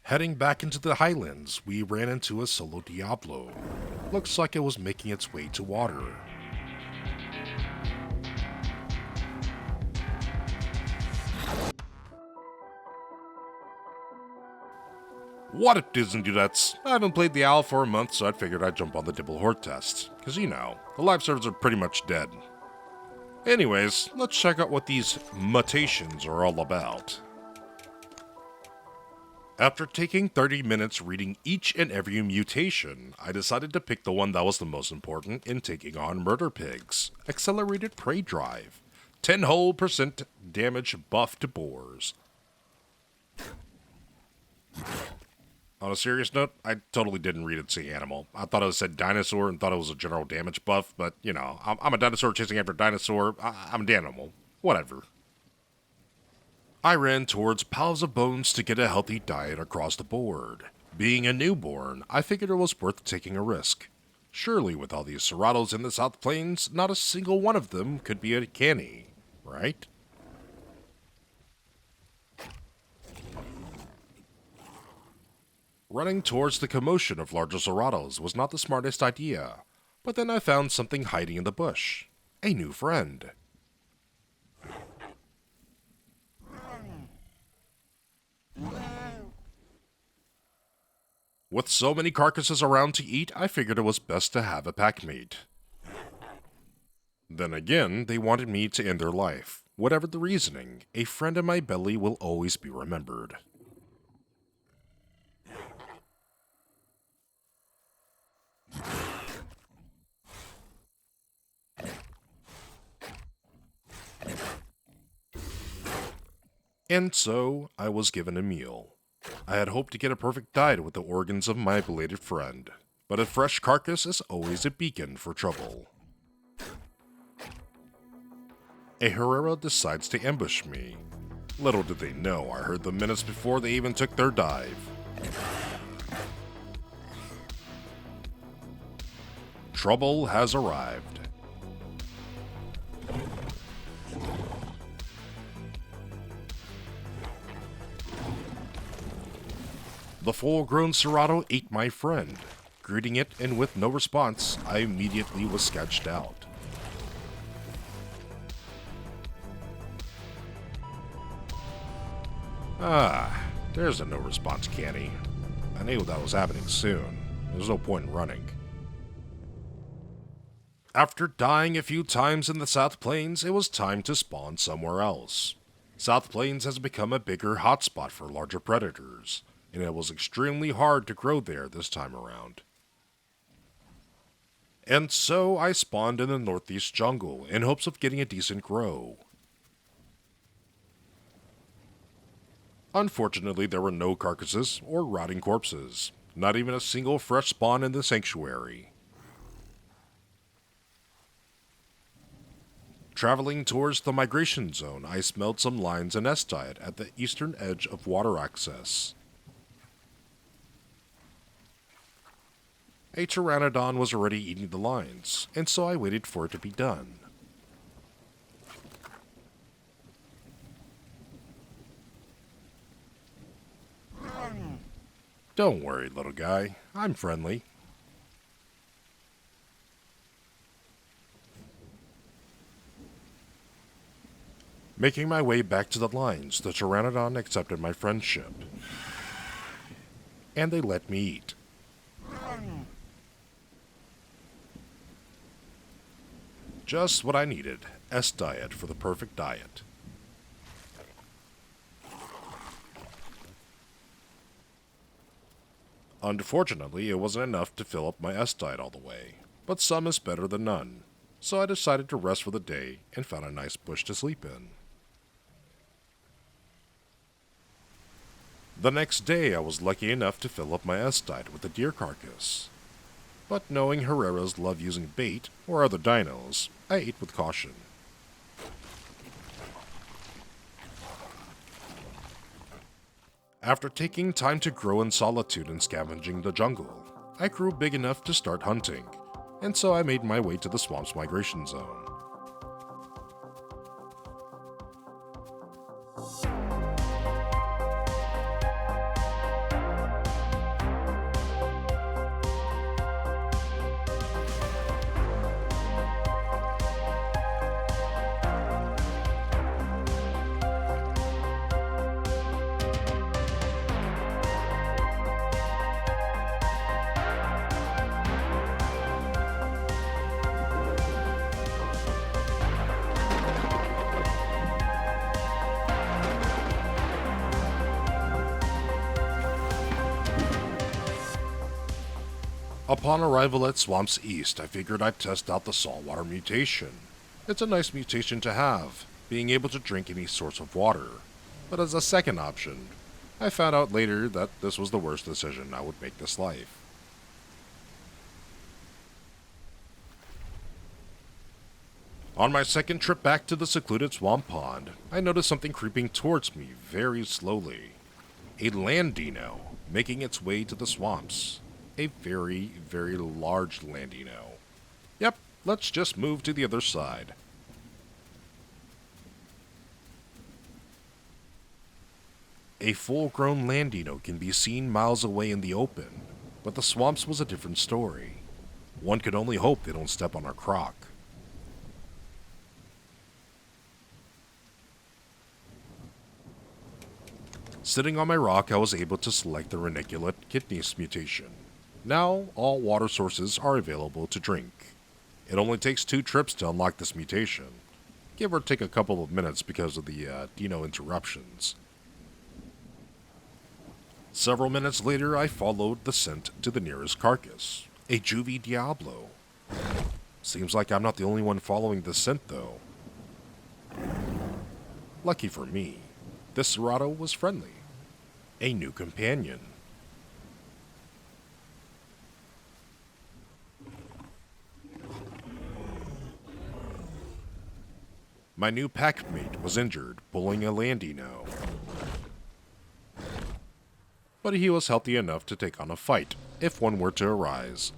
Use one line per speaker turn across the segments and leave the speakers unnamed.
Heading back into the Highlands, we ran into a solo Diablo. Looks like it was making its way to water. What it is and dudettes, I haven't played the Owl for a month, so I figured I'd jump on the Dibble Horde test. Cause you know, the live servers are pretty much dead. Anyways, let's check out what these mutations are all about. After taking 30 minutes reading each and every mutation, I decided to pick the one that was the most important in taking on murder pigs. Accelerated Prey Drive. 10 whole % damage buff to boars. On a serious note, I totally didn't read it say animal. I thought it said dinosaur and thought it was a general damage buff, but you know, I'm a dinosaur chasing after a dinosaur. I'm an animal. Whatever. I ran towards piles of bones to get a healthy diet across the board. Being a newborn, I figured it was worth taking a risk. Surely with all these Ceratos in the South Plains, not a single one of them could be a canny, right? Running towards the commotion of larger Ceratos was not the smartest idea, but then I found something hiding in the bush. A new friend. With so many carcasses around to eat, I figured it was best to have a packmate. Then again, they wanted me to end their life. Whatever the reasoning, a friend in my belly will always be remembered. And so, I was given a meal. I had hoped to get a perfect diet with the organs of my belated friend, but a fresh carcass is always a beacon for trouble. A Herrera decides to ambush me. Little did they know I heard them minutes before they even took their dive. Trouble has arrived. The full-grown Cerato ate my friend. Greeting it, and with no response, I immediately was sketched out. There's a no response canny. I knew that was happening soon. There's no point in running. After dying a few times in the South Plains, it was time to spawn somewhere else. South Plains has become a bigger hotspot for larger predators, and it was extremely hard to grow there this time around. And so I spawned in the northeast jungle in hopes of getting a decent grow. Unfortunately, there were no carcasses or rotting corpses, not even a single fresh spawn in the sanctuary. Traveling towards the migration zone, I smelled some lions and estiad at the eastern edge of water access. A pteranodon was already eating the lines, and so I waited for it to be done. Don't worry, little guy. I'm friendly. Making my way back to the lines, the pteranodon accepted my friendship. And they let me eat. Just what I needed, S-diet for the perfect diet. Unfortunately, it wasn't enough to fill up my S-diet all the way, but some is better than none, so I decided to rest for the day and found a nice bush to sleep in. The next day, I was lucky enough to fill up my S-diet with a deer carcass. But knowing Herreras love using bait or other dinos, I ate with caution. After taking time to grow in solitude and scavenging the jungle, I grew big enough to start hunting, and so I made my way to the swamp's migration zone. Upon arrival at Swamps East, I figured I'd test out the saltwater mutation. It's a nice mutation to have, being able to drink any source of water. But as a second option, I found out later that this was the worst decision I would make this life. On my second trip back to the secluded swamp pond, I noticed something creeping towards me very slowly. A land dino making its way to the swamps. A very, very large land dino. Yep, let's just move to the other side. A full-grown land dino can be seen miles away in the open, but the swamps was a different story. One could only hope they don't step on our croc. Sitting on my rock, I was able to select the reniculate kidneys mutation. Now, all water sources are available to drink. It only takes 2 trips to unlock this mutation, give or take a couple of minutes because of the dino interruptions. Several minutes later, I followed the scent to the nearest carcass, a juvie Diablo. Seems like I'm not the only one following the scent, though. Lucky for me, this Cerato was friendly. A new companion. My new packmate was injured, pulling a land dino. But he was healthy enough to take on a fight, if one were to arise.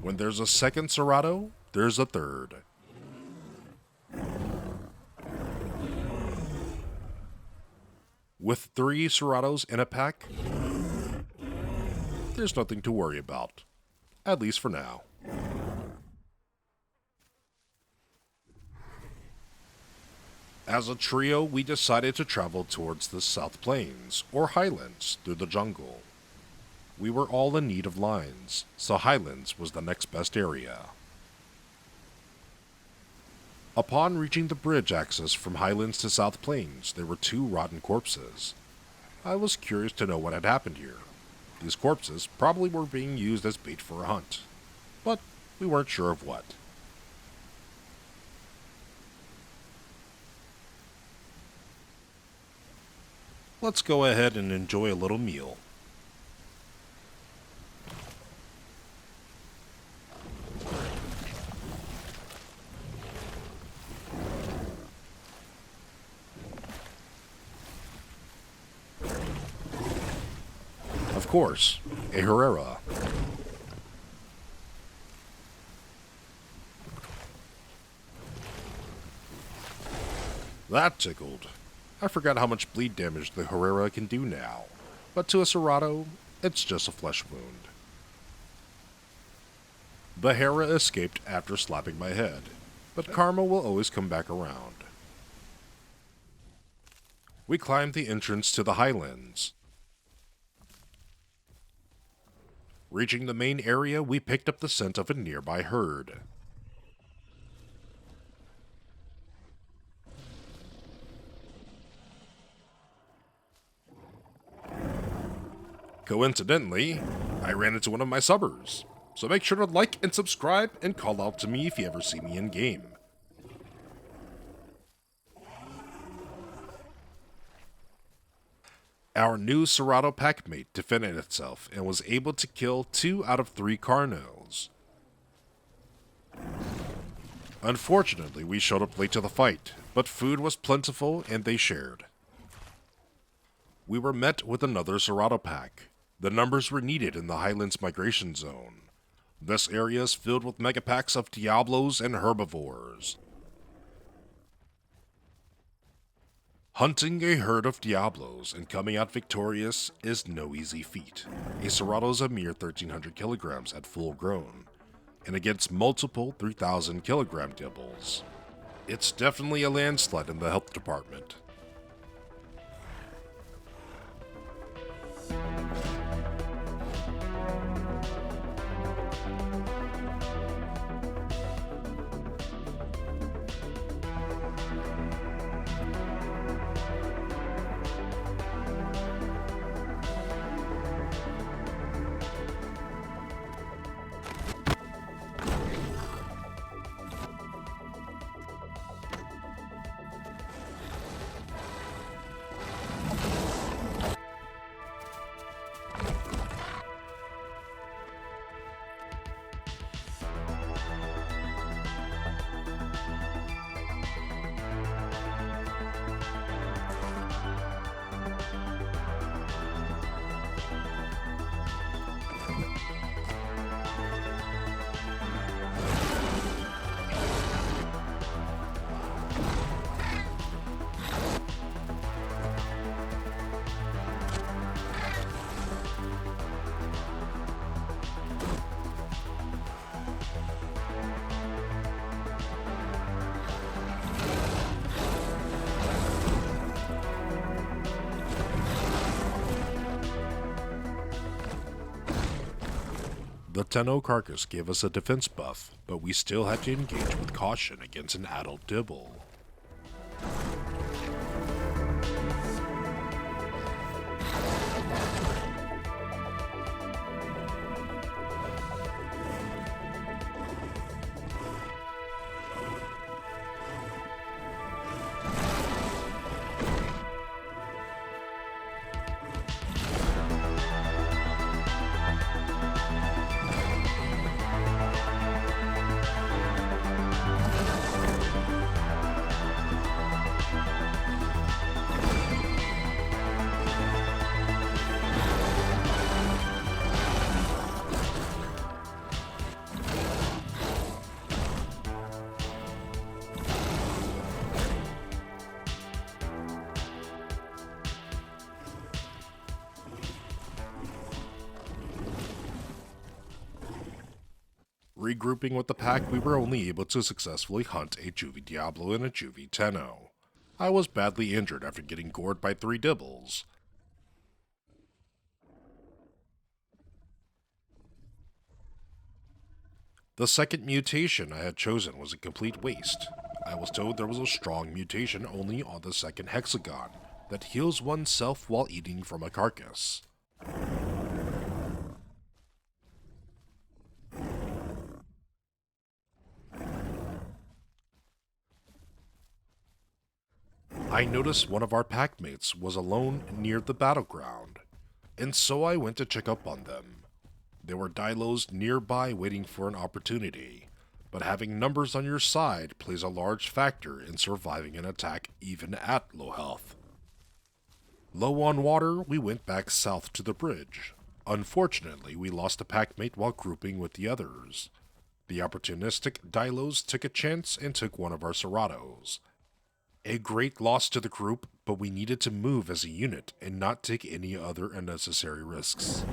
When there's a second Cerato, there's a third. With 3 Ceratos in a pack, there's nothing to worry about. At least for now. As a trio, we decided to travel towards the South Plains, or Highlands, through the jungle. We were all in need of lines, so Highlands was the next best area. Upon reaching the bridge access from Highlands to South Plains, there were 2 rotten corpses. I was curious to know what had happened here. These corpses probably were being used as bait for a hunt, but we weren't sure of what. Let's go ahead and enjoy a little meal. Of course, a Herrera. That tickled. I forgot how much bleed damage the Herrera can do now, but to a Cerato, it's just a flesh wound. The Herrera escaped after slapping my head, but karma will always come back around. We climbed the entrance to the Highlands. Reaching the main area, we picked up the scent of a nearby herd. Coincidentally, I ran into one of my subbers, so make sure to like and subscribe and call out to me if you ever see me in game. Our new Cerato packmate defended itself and was able to kill 2 out of 3 Carnos. Unfortunately, we showed up late to the fight, but food was plentiful and they shared. We were met with another Cerato pack. The numbers were needed in the Highlands migration zone. This area is filled with megapacks of Diablos and herbivores. Hunting a herd of Diablos and coming out victorious is no easy feat. A Cerato is a mere 1,300 kilograms at full grown, and against multiple 3,000 kilogram Dibbles. It's definitely a landslide in the health department. The Tenno carcass gave us a defense buff, but we still had to engage with caution against an adult Dibble. Regrouping with the pack, we were only able to successfully hunt a Juvie Diablo and a Juvie Tenno. I was badly injured after getting gored by 3 Dibbles. The second mutation I had chosen was a complete waste. I was told there was a strong mutation only on the second hexagon that heals oneself while eating from a carcass. I noticed one of our packmates was alone near the battleground, and so I went to check up on them. There were Dilos nearby waiting for an opportunity, but having numbers on your side plays a large factor in surviving an attack even at low health. Low on water, we went back south to the bridge. Unfortunately, we lost a packmate while grouping with the others. The opportunistic Dilos took a chance and took one of our Ceratos. A great loss to the group, but we needed to move as a unit and not take any other unnecessary risks.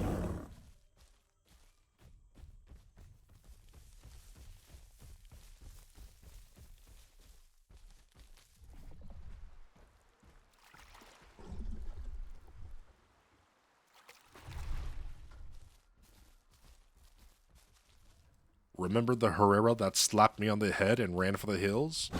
Remember the Herrera that slapped me on the head and ran for the hills?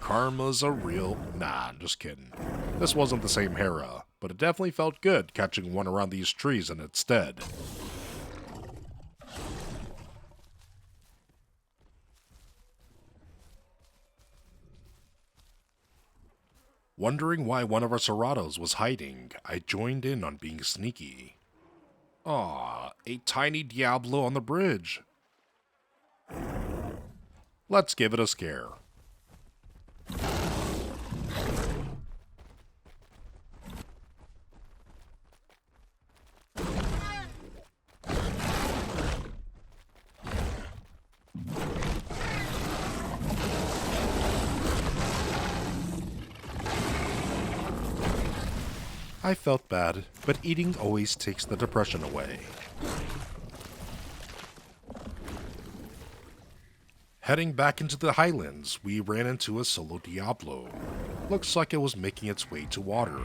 Karma's a real... Nah, just kidding. This wasn't the same Herrera, but it definitely felt good catching one around these trees in its stead. Wondering why one of our Ceratos was hiding, I joined in on being sneaky. Aw, a tiny Diablo on the bridge. Let's give it a scare. I felt bad, but eating always takes the depression away. Heading back into the Highlands, we ran into a solo Diablo. Looks like it was making its way to water.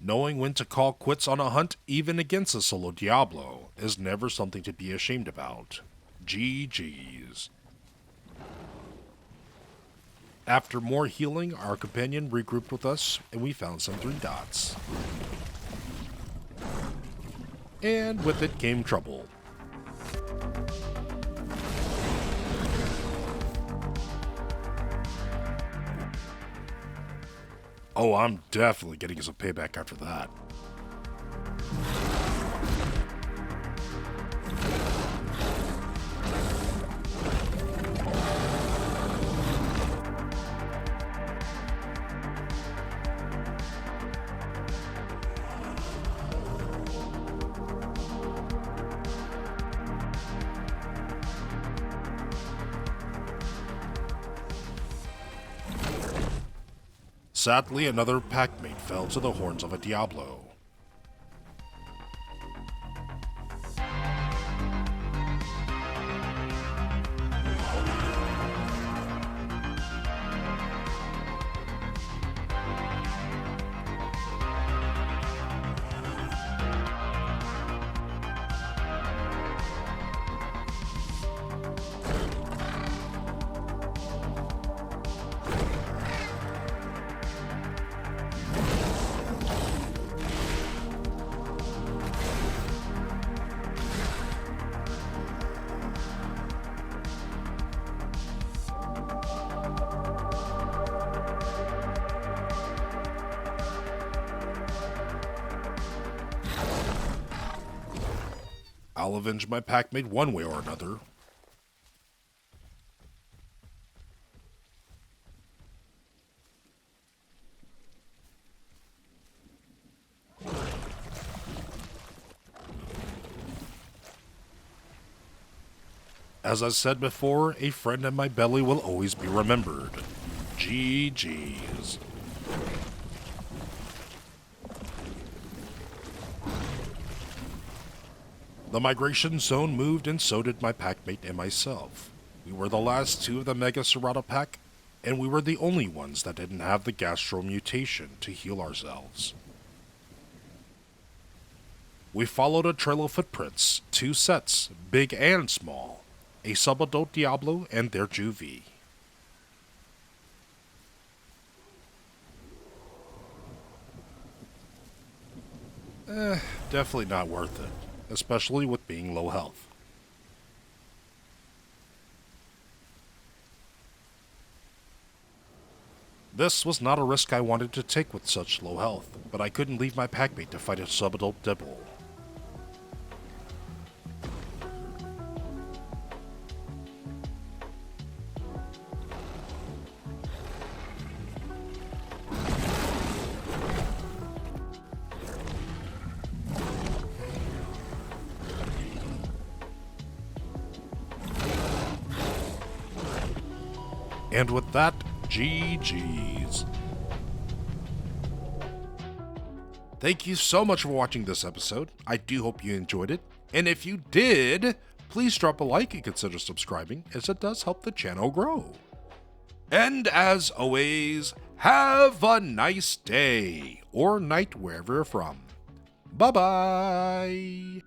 Knowing when to call quits on a hunt, even against a solo Diablo, is never something to be ashamed about. GG's. After more healing, our companion regrouped with us, and we found some 3 dots. And with it came trouble. Oh, I'm definitely getting some payback after that. Sadly, another packmate fell to the horns of a Diablo. I'll avenge my packmate one way or another. As I said before, a friend in my belly will always be remembered. GG's. The migration zone moved, and so did my packmate and myself. We were the last 2 of the Mega Cerato pack, and we were the only ones that didn't have the gastro mutation to heal ourselves. We followed a trail of footprints, 2 sets, big and small, a subadult Diablo and their juvie. Definitely not worth it, especially with being low health. This was not a risk I wanted to take with such low health, but I couldn't leave my packmate to fight a subadult Dibble. And with that, GG's. Thank you so much for watching this episode. I do hope you enjoyed it. And if you did, please drop a like and consider subscribing, as it does help the channel grow. And as always, have a nice day or night wherever you're from. Bye-bye.